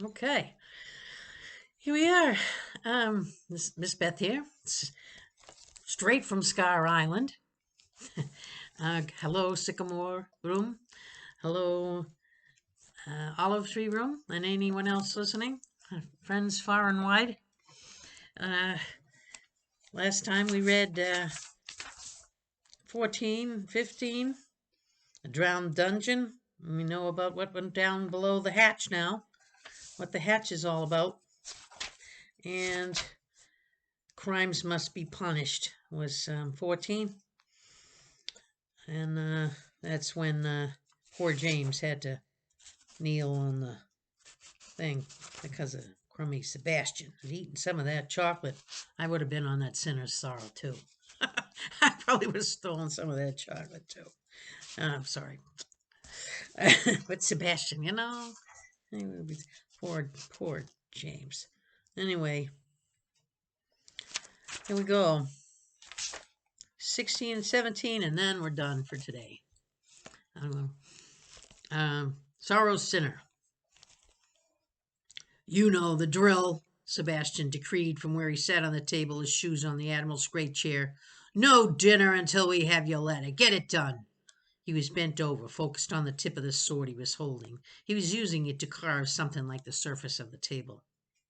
Okay, here we are. Miss Beth here, straight from Scar Island. Hello, Sycamore Room. Hello, Olive Tree Room, and anyone else listening, friends far and wide. Uh, Last time we read 14, 15, A Drowned Dungeon. We know about what went down below the hatch now, what the hatch is all about, and crimes must be punished was 14. And that's when poor James had to kneel on the thing because of crummy Sebastian had eaten some of that chocolate. I would have been on that sinner's sorrow too. I probably would have stolen some of that chocolate too. I'm sorry. But Sebastian, poor James. Anyway, here we go. 16 and 17, and then we're done for today. Sorrow's Sinner. You know the drill, Sebastian decreed from where he sat on the table, his shoes on the Admiral's great chair. No dinner until we have your letter. Get it done. He was bent over, focused on the tip of the sword he was holding. He was using it to carve something like the surface of the table,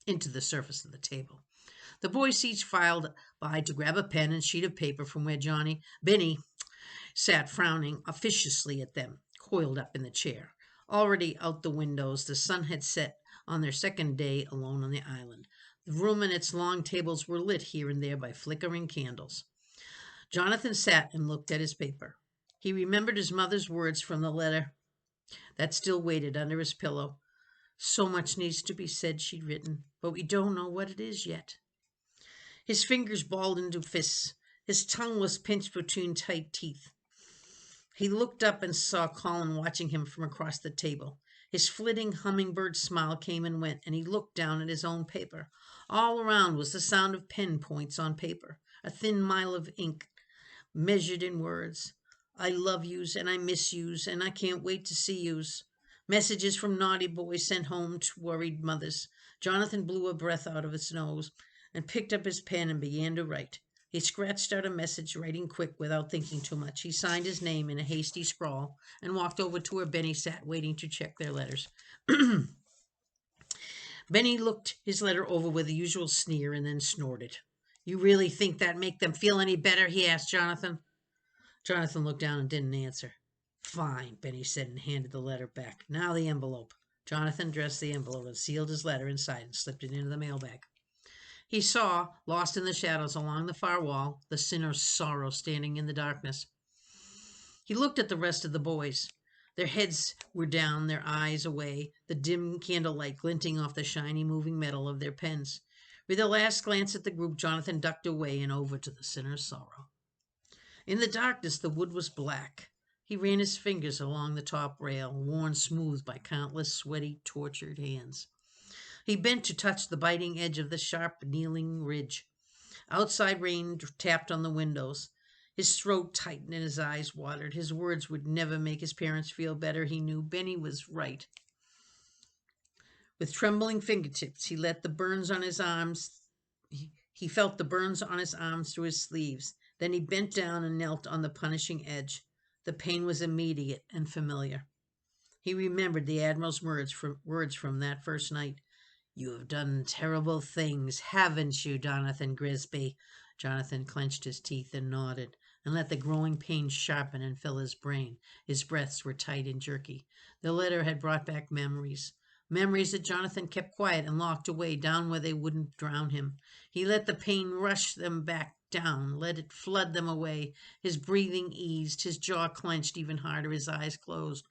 into the surface of the table. The boys each filed by to grab a pen and sheet of paper from where Benny, sat frowning officiously at them, coiled up in the chair. Already out the windows, the sun had set on their second day alone on the island. The room and its long tables were lit here and there by flickering candles. Jonathan sat and looked at his paper. He remembered his mother's words from the letter that still waited under his pillow. So much needs to be said, she'd written, but we don't know what it is yet. His fingers balled into fists. His tongue was pinched between tight teeth. He looked up and saw Colin watching him from across the table. His flitting hummingbird smile came and went, and he looked down at his own paper. All around was the sound of pen points on paper, a thin mile of ink measured in words. I love yous, and I miss yous, and I can't wait to see yous. Messages from naughty boys sent home to worried mothers. Jonathan blew a breath out of his nose and picked up his pen and began to write. He scratched out a message, writing quick without thinking too much. He signed his name in a hasty scrawl and walked over to where Benny sat, waiting to check their letters. Benny looked his letter over with the usual sneer and then snorted. You really think that make them feel any better? He asked Jonathan. Jonathan looked down and didn't answer. Fine, Benny said and handed the letter back. Now the envelope. Jonathan dressed the envelope and sealed his letter inside and slipped it into the mailbag. He saw, lost in the shadows along the far wall, the sinner's sorrow standing in the darkness. He looked at the rest of the boys. Their heads were down, their eyes away, the dim candlelight glinting off the shiny moving metal of their pens. With a last glance at the group, Jonathan ducked away and over to the sinner's sorrow. In the darkness, the wood was black. He ran his fingers along the top rail, worn smooth by countless sweaty, tortured hands. He bent to touch the biting edge of the sharp, kneeling ridge. Outside rain tapped on the windows. His throat tightened and his eyes watered. His words would never make his parents feel better, he knew. Benny was right. With trembling fingertips, he let the burns on his arms. He felt the burns on his arms through his sleeves. Then he bent down and knelt on the punishing edge. The pain was immediate and familiar. He remembered the Admiral's words from that first night. You have done terrible things, haven't you, Jonathan Grisby? Jonathan clenched his teeth and nodded, and let the growing pain sharpen and fill his brain. His breaths were tight and jerky. The letter had brought back memories. Memories that Jonathan kept quiet and locked away down where they wouldn't drown him. He let the pain rush them back down, let it flood them away. His breathing eased, his jaw clenched even harder, his eyes closed.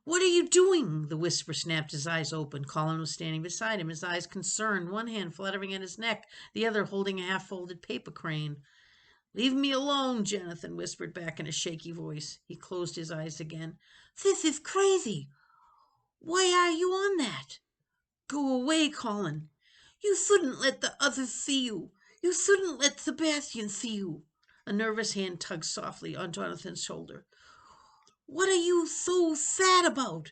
What are you doing? The whisper snapped. His eyes opened. Colin was standing beside him, his eyes concerned, one hand fluttering at his neck, the other holding a half-folded paper crane. Leave me alone, Jonathan whispered back in a shaky voice. He closed his eyes again. This is crazy. Why are you on that? Go away, Colin. You shouldn't let the others see you. You shouldn't let Sebastian see you. A nervous hand tugged softly on Jonathan's shoulder. What are you so sad about?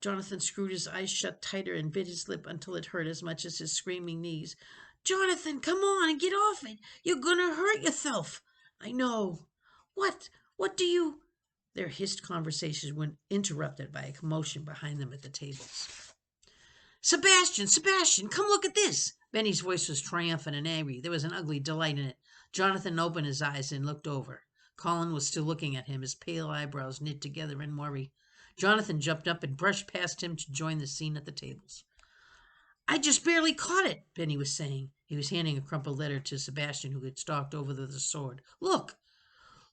Jonathan screwed his eyes shut tighter and bit his lip until it hurt as much as his screaming knees. Jonathan, come on and get off it. You're gonna hurt yourself. I know. What? What do you... Their hissed conversations were interrupted by a commotion behind them at the tables. Sebastian, Sebastian, come look at this. Benny's voice was triumphant and angry. There was an ugly delight in it. Jonathan opened his eyes and looked over. Colin was still looking at him, his pale eyebrows knit together in worry. Jonathan jumped up and brushed past him to join the scene at the tables. I just barely caught it, Benny was saying. He was handing a crumpled letter to Sebastian, who had stalked over with the sword. Look!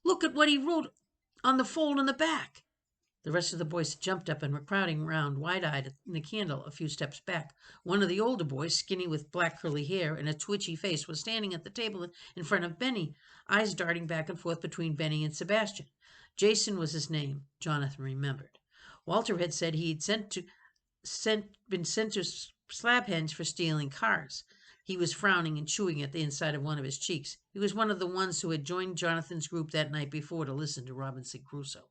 Look at what he wrote on the fold in the back. The rest of the boys jumped up and were crowding round, wide-eyed, in the candle a few steps back. One of the older boys, skinny with black curly hair and a twitchy face, was standing at the table in front of Benny, eyes darting back and forth between Benny and Sebastian. Jason was his name, Jonathan remembered. Walter had said he had been sent to Slabhenge for stealing cars. He was frowning and chewing at the inside of one of his cheeks. He was one of the ones who had joined Jonathan's group that night before to listen to Robinson Crusoe.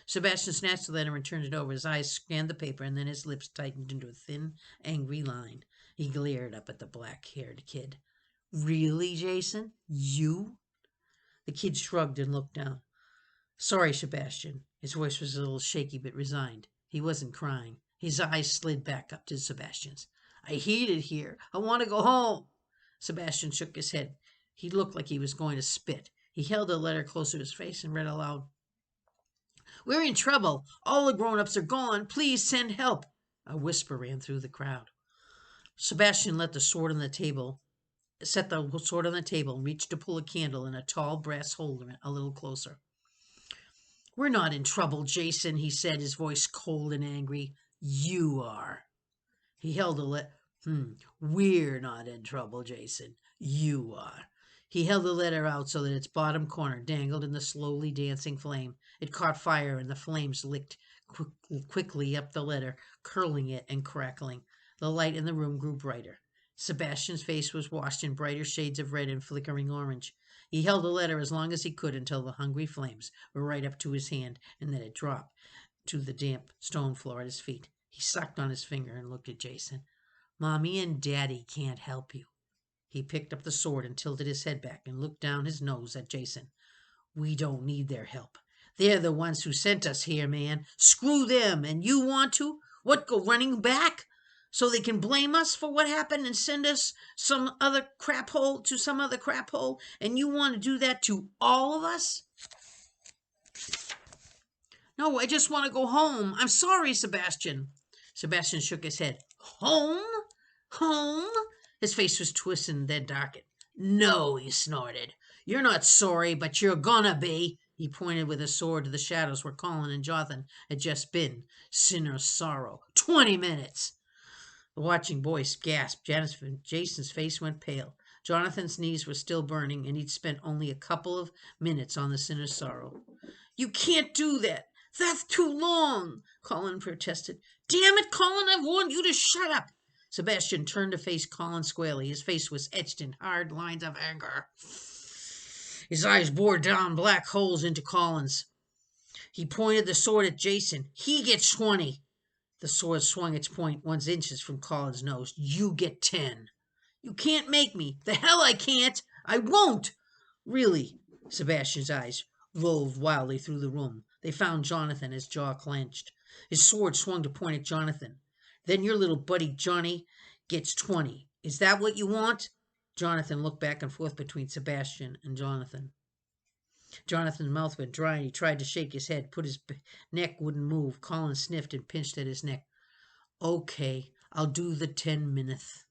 Sebastian snatched the letter and turned it over. His eyes scanned the paper, and then his lips tightened into a thin, angry line. He glared up at the black-haired kid. Really, Jason? You? The kid shrugged and looked down. Sorry, Sebastian. His voice was a little shaky but resigned. He wasn't crying. His eyes slid back up to Sebastian's. I hate it here. I want to go home. Sebastian shook his head. He looked like he was going to spit. He held the letter close to his face and read aloud. We're in trouble. All the grown-ups are gone. Please send help. A whisper ran through the crowd. Sebastian set the sword on the table, and reached to pull a candle in a tall brass holder a little closer. We're not in trouble, Jason, he said, his voice cold and angry. You are. He held a letter. We're not in trouble, Jason. You are. He held the letter out so that its bottom corner dangled in the slowly dancing flame. It caught fire, and the flames licked quickly up the letter, curling it and crackling. The light in the room grew brighter. Sebastian's face was washed in brighter shades of red and flickering orange. He held the letter as long as he could until the hungry flames were right up to his hand, and then it dropped to the damp stone floor at his feet. He sucked on his finger and looked at Jason. Mommy and Daddy can't help you. He picked up the sword and tilted his head back and looked down his nose at Jason. We don't need their help. They're the ones who sent us here, man. Screw them, and you want to? What, go running back? So they can blame us for what happened and send us some other crap hole, and you want to do that to all of us? No, I just want to go home. I'm sorry, Sebastian. Sebastian shook his head. Home? Home? His face was twisted and then darkened. No, he snorted. You're not sorry, but you're gonna be. He pointed with his sword to the shadows where Colin and Jonathan had just been. Sinner's sorrow. 20 minutes. The watching boys gasped. Jason's face went pale. Jonathan's knees were still burning, and he'd spent only a couple of minutes on the sinner's sorrow. You can't do that. That's too long, Colin protested. Damn it, Colin, I've warned you to shut up. Sebastian turned to face Colin squarely. His face was etched in hard lines of anger. His eyes bored down black holes into Colin's. He pointed the sword at Jason. He gets 20. The sword swung its point 1 inch from Colin's nose. You get 10. You can't make me. The hell I can't. I won't. Really? Sebastian's eyes roved wildly through the room. They found Jonathan, his jaw clenched. His sword swung to point at Jonathan. Then your little buddy Johnny gets 20. Is that what you want? Jonathan looked back and forth between Sebastian and Jonathan. Jonathan's mouth went dry and he tried to shake his head, but his neck wouldn't move. Colin sniffed and pinched at his neck. Okay, I'll do the 10 minutes.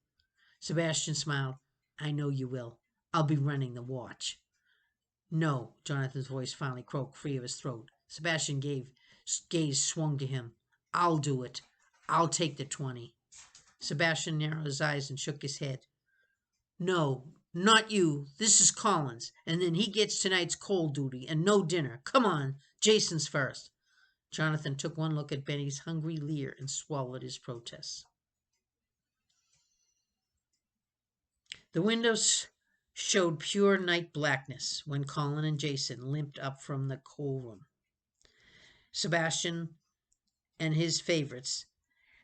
Sebastian smiled. I know you will. I'll be running the watch. No, Jonathan's voice finally croaked free of his throat. Sebastian's gaze swung to him. I'll do it. I'll take the 20. Sebastian narrowed his eyes and shook his head. No, not you. This is Colin's, and then he gets tonight's coal duty and no dinner. Come on, Jason's first. Jonathan took one look at Benny's hungry leer and swallowed his protests. The windows showed pure night blackness when Colin and Jason limped up from the coal room. Sebastian and his favorites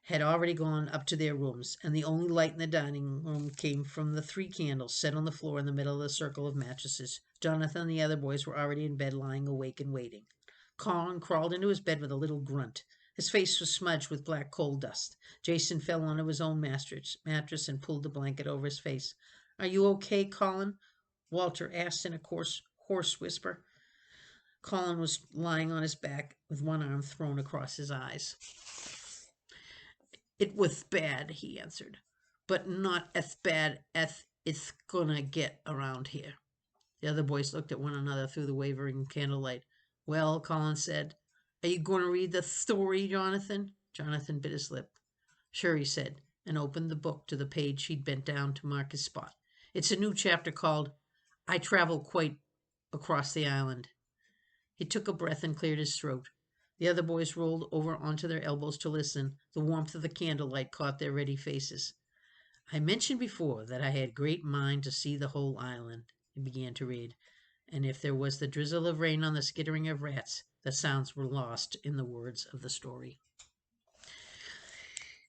had already gone up to their rooms, and the only light in the dining room came from the 3 candles set on the floor in the middle of the circle of mattresses. Jonathan and the other boys were already in bed, lying awake and waiting. Colin crawled into his bed with a little grunt. His face was smudged with black coal dust. Jason fell onto his own mattress and pulled the blanket over his face. "Are you okay, Colin?" Walter asked in a hoarse whisper. Colin was lying on his back with one arm thrown across his eyes. "It was bad," he answered, "but not as bad as it's gonna get around here." The other boys looked at one another through the wavering candlelight. "Well," Colin said, "are you going to read the story, Jonathan?" Jonathan bit his lip. "Sure," he said, and opened the book to the page he'd bent down to mark his spot. "It's a new chapter called I Travel Quite Across the Island." He took a breath and cleared his throat. The other boys rolled over onto their elbows to listen. The warmth of the candlelight caught their ready faces. "I mentioned before that I had great mind to see the whole island," he began to read, and if there was the drizzle of rain on the skittering of rats, the sounds were lost in the words of the story.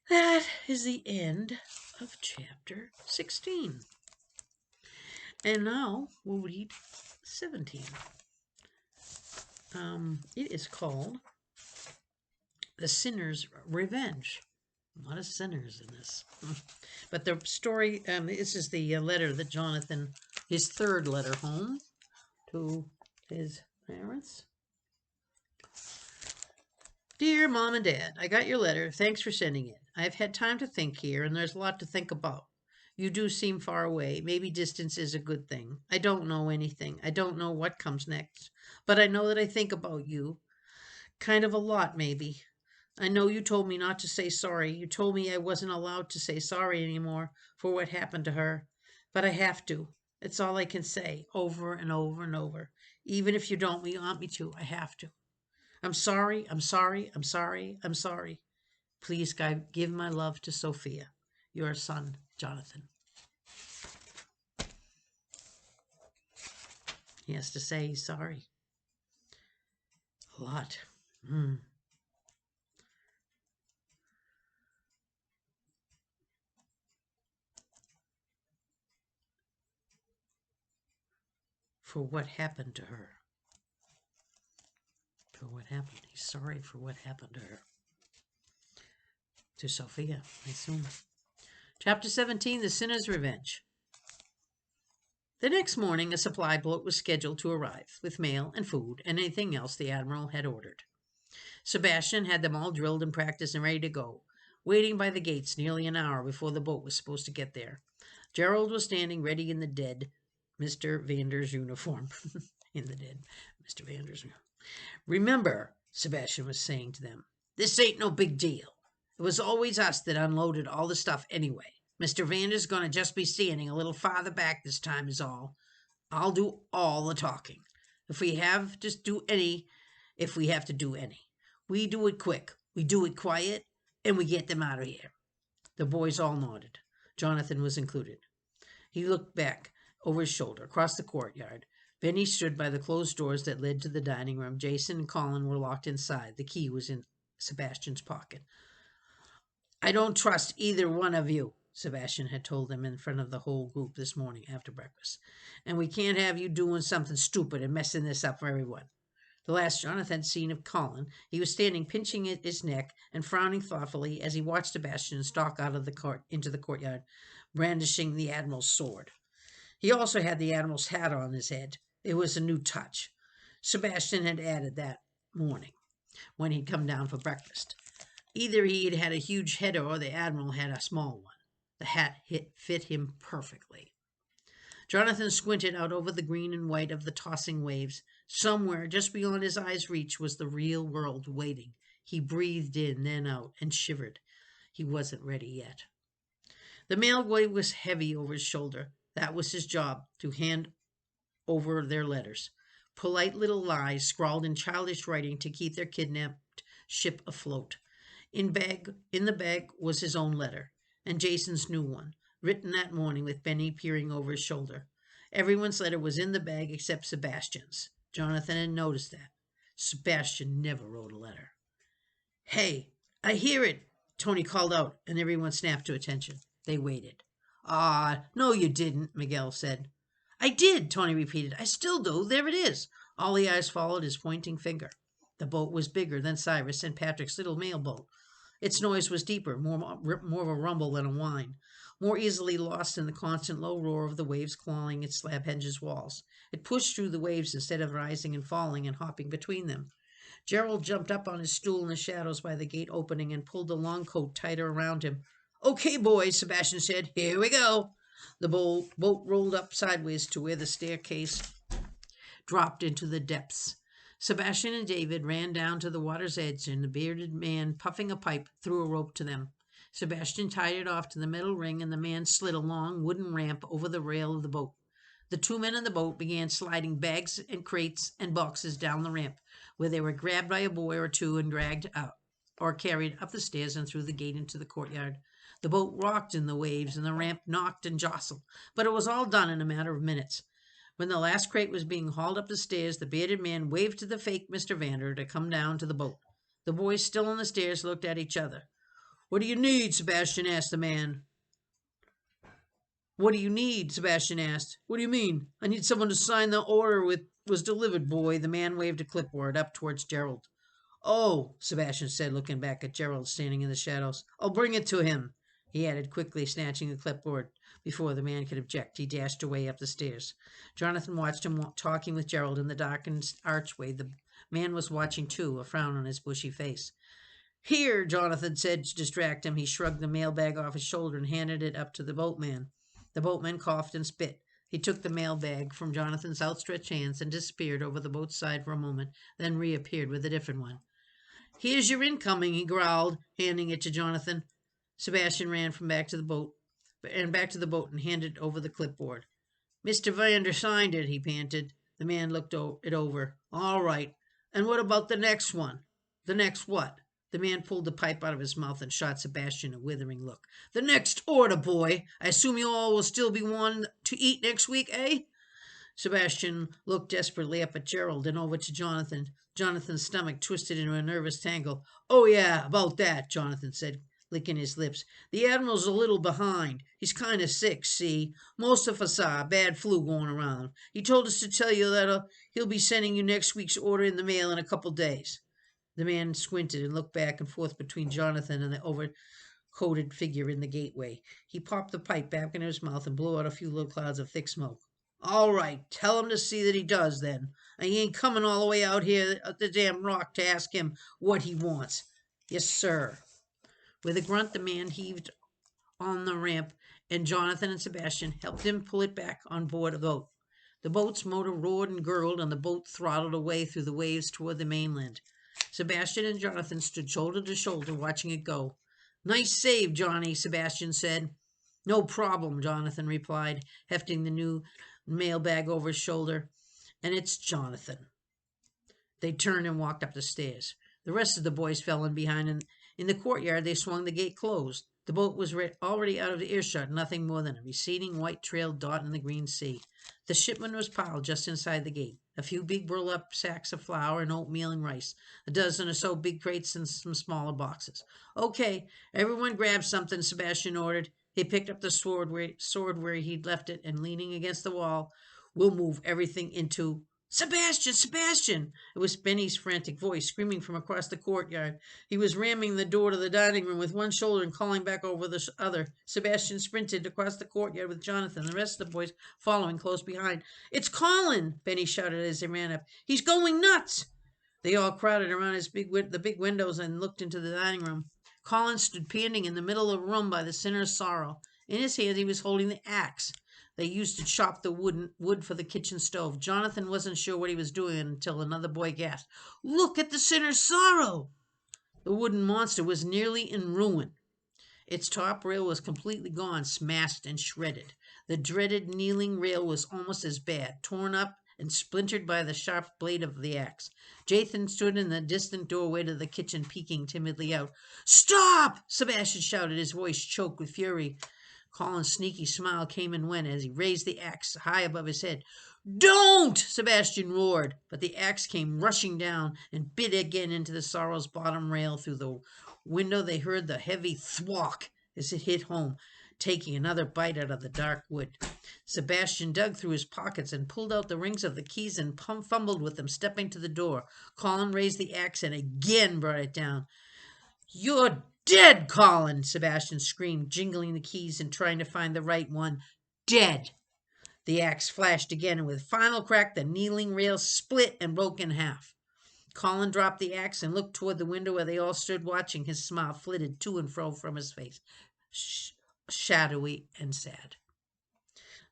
That is the end of chapter 16. And now we'll read 17. It is called The Sinner's Revenge. A lot of sinners in this. But the story, this is the letter that Jonathan, his third letter home to his parents. "Dear Mom and Dad, I got your letter. Thanks for sending it. I've had time to think here, and there's a lot to think about. You do seem far away. Maybe distance is a good thing. I don't know anything. I don't know what comes next. But I know that I think about you. Kind of a lot, maybe. I know you told me not to say sorry. You told me I wasn't allowed to say sorry anymore for what happened to her. But I have to. It's all I can say, over and over and over. Even if you don't want me to, I have to. I'm sorry, I'm sorry, I'm sorry, I'm sorry. Please, God, give my love to Sophia. Your son, Jonathan." He has to say he's sorry. A lot. For what happened to her. For what happened. He's sorry for what happened to her. To Sophia, I assume. Chapter 17, The Sinner's Revenge. The next morning, a supply boat was scheduled to arrive, with mail and food and anything else the Admiral had ordered. Sebastian had them all drilled and practiced and ready to go, waiting by the gates nearly an hour before the boat was supposed to get there. Gerald was standing ready in the dead Mr. Vander's uniform. In the dead Mr. Vander's uniform. "Remember," Sebastian was saying to them, "this ain't no big deal. It was always us that unloaded all the stuff anyway. Mr. Vander's going to just be standing a little farther back this time is all. I'll do all the talking. If we have to do any, we do it quick, we do it quiet, and we get them out of here." The boys all nodded. Jonathan was included. He looked back over his shoulder across the courtyard. Benny stood by the closed doors that led to the dining room. Jason and Colin were locked inside. The key was in Sebastian's pocket. "I don't trust either one of you," Sebastian had told them in front of the whole group this morning after breakfast. "And we can't have you doing something stupid and messing this up for everyone." The last Jonathan had seen of Colin, he was standing pinching at his neck and frowning thoughtfully as he watched Sebastian stalk out of the court into the courtyard, brandishing the Admiral's sword. He also had the Admiral's hat on his head. It was a new touch. Sebastian had added that morning when he'd come down for breakfast. Either he had a huge head or the Admiral had a small one. The hat fit him perfectly. Jonathan squinted out over the green and white of the tossing waves. Somewhere, just beyond his eyes' reach, was the real world waiting. He breathed in, then out, and shivered. He wasn't ready yet. The mailboy was heavy over his shoulder. That was his job, to hand over their letters. Polite little lies scrawled in childish writing to keep their kidnapped ship afloat. In the bag was his own letter, and Jason's new one, written that morning with Benny peering over his shoulder. Everyone's letter was in the bag except Sebastian's. Jonathan had noticed that. Sebastian never wrote a letter. "Hey, I hear it!" Tony called out, and everyone snapped to attention. They waited. Ah, no, you didn't, Miguel said. I did, Tony repeated. I still do. There it is. All the eyes followed his pointing finger. The boat was bigger than Cyrus and Patrick's little mail boat. Its noise was deeper, more of a rumble than a whine, more easily lost in the constant low roar of the waves clawing its slab henge's walls. It pushed through the waves instead of rising and falling and hopping between them. Gerald jumped up on his stool in the shadows by the gate opening and pulled the long coat tighter around him. Okay, boys, Sebastian said. Here we go. The boat rolled up sideways to where the staircase dropped into the depths. Sebastian and David ran down to the water's edge, and the bearded man, puffing a pipe, threw a rope to them. Sebastian tied it off to the metal ring, and the man slid a long wooden ramp over the rail of the boat. The two men in the boat began sliding bags and crates and boxes down the ramp, where they were grabbed by a boy or two and dragged out, or carried up the stairs and through the gate into the courtyard. The boat rocked in the waves, and the ramp knocked and jostled, but it was all done in a matter of minutes. When the last crate was being hauled up the stairs, the bearded man waved to the fake Mr. Vander to come down to the boat. The boys, still on the stairs, looked at each other. What do you need? Sebastian asked the man. What do you need? Sebastian asked. What do you mean? I need someone to sign the order was delivered, boy. The man waved a clipboard up towards Gerald. Oh, Sebastian said, looking back at Gerald standing in the shadows. I'll bring it to him, he added quickly, snatching the clipboard. Before the man could object, he dashed away up the stairs. Jonathan watched him talking with Gerald in the darkened archway. The man was watching too, a frown on his bushy face. Here, Jonathan said to distract him. He shrugged the mailbag off his shoulder and handed it up to the boatman. The boatman coughed and spit. He took the mailbag from Jonathan's outstretched hands and disappeared over the boat's side for a moment, then reappeared with a different one. Here's your incoming, he growled, handing it to Jonathan. Sebastian ran back to the boat and handed over the clipboard. Mr. Vander signed it, he panted. The man looked it over. All right. And what about the next one? The next what? The man pulled the pipe out of his mouth and shot Sebastian a withering look. The next order, boy. I assume you all will still be wanting to eat next week, eh? Sebastian looked desperately up at Gerald and over to Jonathan. Jonathan's stomach twisted into a nervous tangle. Oh, yeah, about that, Jonathan said, licking his lips. The Admiral's a little behind. He's kind of sick, see? Most of us are. Bad flu going around. He told us to tell you that he'll be sending you next week's order in the mail in a couple days. The man squinted and looked back and forth between Jonathan and the overcoated figure in the gateway. He popped the pipe back into his mouth and blew out a few little clouds of thick smoke. All right, tell him to see that he does, then. He ain't coming all the way out here at the damn rock to ask him what he wants. Yes, sir. With a grunt, the man heaved on the ramp, and Jonathan and Sebastian helped him pull it back on board the boat. The boat's motor roared and gurgled, and the boat throttled away through the waves toward the mainland. Sebastian and Jonathan stood shoulder to shoulder, watching it go. Nice save, Johnny, Sebastian said. No problem, Jonathan replied, hefting the new mailbag over his shoulder. And it's Jonathan. They turned and walked up the stairs. The rest of the boys fell in behind, and in the courtyard they swung the gate closed. The boat was already out of earshot, nothing more than a receding white trail dot in the green sea. The shipment was piled just inside the gate. A few big burlap sacks of flour and oatmeal and rice, a dozen or so big crates and some smaller boxes. Okay, everyone grab something, Sebastian ordered. He picked up the sword where he'd left it, and leaning against the wall, we'll move everything into... Sebastian! Sebastian! It was Benny's frantic voice, screaming from across the courtyard. He was ramming the door to the dining room with one shoulder and calling back over the other. Sebastian sprinted across the courtyard with Jonathan, the rest of the boys following close behind. It's Colin! Benny shouted as they ran up. He's going nuts! They all crowded around the big windows and looked into the dining room. Colin stood panting in the middle of the room by the Sinner's Sorrow. In his hand he was holding the axe they used to chop the wood for the kitchen stove. Jonathan wasn't sure what he was doing until another boy gasped, Look at the Sinner's Sorrow! The wooden monster was nearly in ruin. Its top rail was completely gone, smashed and shredded. The dreaded kneeling rail was almost as bad, torn up and splintered by the sharp blade of the axe. Jathan stood in the distant doorway to the kitchen, peeking timidly out. Stop! Sebastian shouted, his voice choked with fury. Colin's sneaky smile came and went as he raised the axe high above his head. Don't! Sebastian roared, but the axe came rushing down and bit again into the Sorrow's bottom rail through the window, they heard the heavy thwack as it hit home, taking another bite out of the dark wood. Sebastian dug through his pockets and pulled out the rings of the keys and fumbled with them, stepping to the door. Colin raised the axe and again brought it down. "You're dead, Colin!" Sebastian screamed, jingling the keys and trying to find the right one. "Dead!" The axe flashed again, and with a final crack, the kneeling rail split and broke in half. Colin dropped the axe and looked toward the window where they all stood watching. His smile flitted to and fro from his face, shadowy and sad.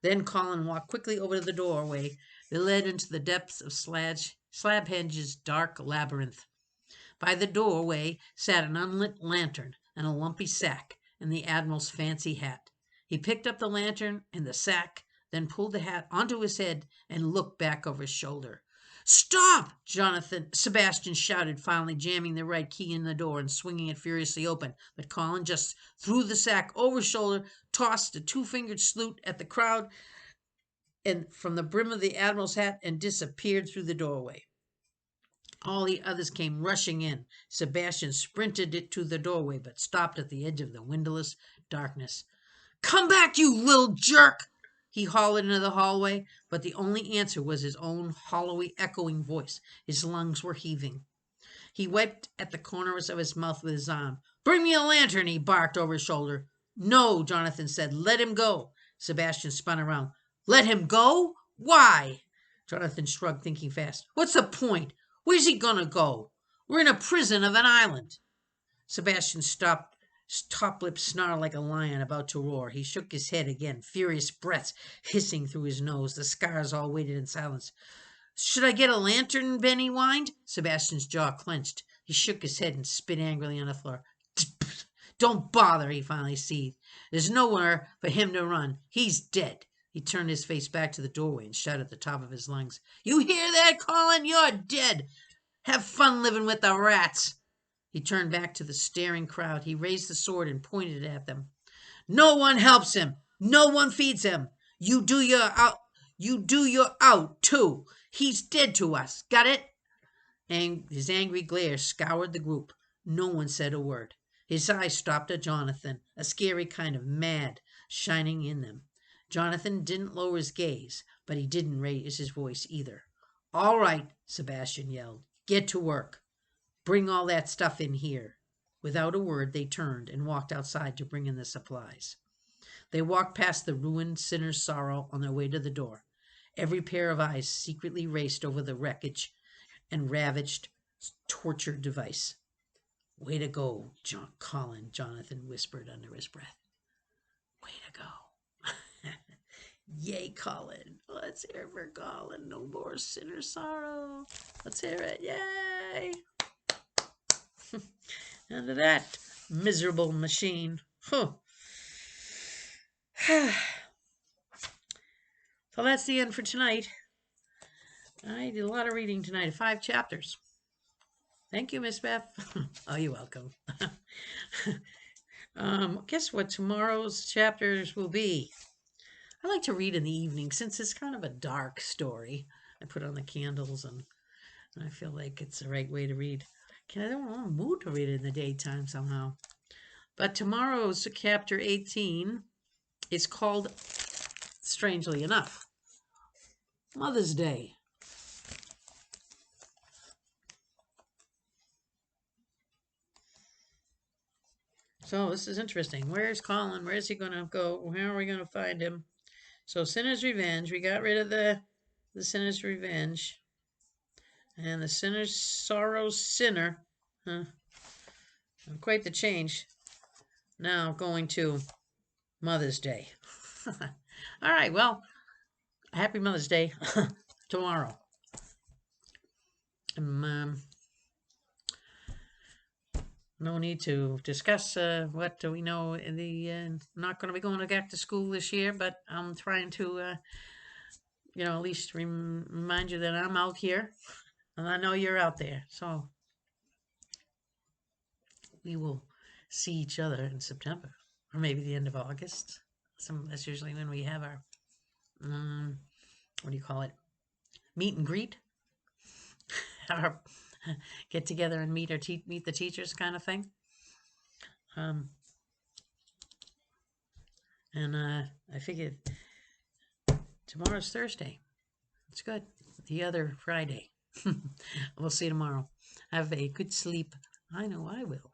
Then Colin walked quickly over to the doorway that led into the depths of Slabhenge's dark labyrinth. By the doorway sat an unlit lantern and a lumpy sack and the Admiral's fancy hat. He picked up the lantern and the sack, then pulled the hat onto his head and looked back over his shoulder. "Stop!" Sebastian shouted, finally jamming the right key in the door and swinging it furiously open. But Colin just threw the sack over his shoulder, tossed a two-fingered salute at the crowd and from the brim of the Admiral's hat, and disappeared through the doorway. All the others came rushing in. Sebastian sprinted it to the doorway, but stopped at the edge of the windowless darkness. "Come back, you little jerk!" he hollered into the hallway, but the only answer was his own hollowy, echoing voice. His lungs were heaving. He wiped at the corners of his mouth with his arm. "Bring me a lantern," he barked over his shoulder. "No," Jonathan said. "Let him go." Sebastian spun around. "Let him go? Why?" Jonathan shrugged, thinking fast. "What's the point? Where's he gonna go? We're in a prison of an island." Sebastian stopped. His top lip snarled like a lion about to roar. He shook his head again, furious breaths hissing through his nose. The scars all waited in silence. "Should I get a lantern?" Benny whined. Sebastian's jaw clenched. He shook his head and spit angrily on the floor. "Don't bother," he finally seethed. "There's nowhere for him to run. He's dead." He turned his face back to the doorway and shouted at the top of his lungs. "You hear that, Colin? You're dead. Have fun living with the rats." He turned back to the staring crowd. He raised the sword and pointed it at them. "No one helps him. No one feeds him. You do your out, too. He's dead to us. Got it?" And his angry glare scoured the group. No one said a word. His eyes stopped at Jonathan, a scary kind of mad shining in them. Jonathan didn't lower his gaze, but he didn't raise his voice either. "All right," Sebastian yelled. "Get to work. Bring all that stuff in here." Without a word, they turned and walked outside to bring in the supplies. They walked past the ruined Sinner's Sorrow on their way to the door. Every pair of eyes secretly raced over the wreckage and ravaged, tortured device. "Way to go, Colin," Jonathan whispered under his breath. "Way to go." "Yay, Colin. Let's hear it for Colin. No more Sinner's Sorrow. Let's hear it. Yay." End of that miserable machine. So that's the end for tonight. I did a lot of reading tonight, 5 chapters. Thank you, Miss Beth. Oh, you're welcome. Guess what tomorrow's chapters will be? I like to read in the evening since it's kind of a dark story. I put on the candles and I feel like it's the right way to read. I don't want a mood to read it in the daytime somehow. But tomorrow's chapter 18 is called, strangely enough, Mother's Day. So this is interesting. Where's Colin? Where's he going to go? How are we going to find him? So Sinner's Revenge. We got rid of the Sinner's Revenge. And the Sinner's Sorrow Sinner. Quite the change. Now going to Mother's Day. All right, well, happy Mother's Day tomorrow. No need to discuss what do we know. Not going to be going back to school this year, but I'm trying to, at least remind you that I'm out here, and I know you're out there. So we will see each other in September, or maybe the end of August. That's usually when we have our, what do you call it? Meet and greet. Our get together and meet the teachers kind of thing. Um, and I figured tomorrow's Thursday. It's good. The other Friday. We'll see you tomorrow. Have a good sleep. I know I will.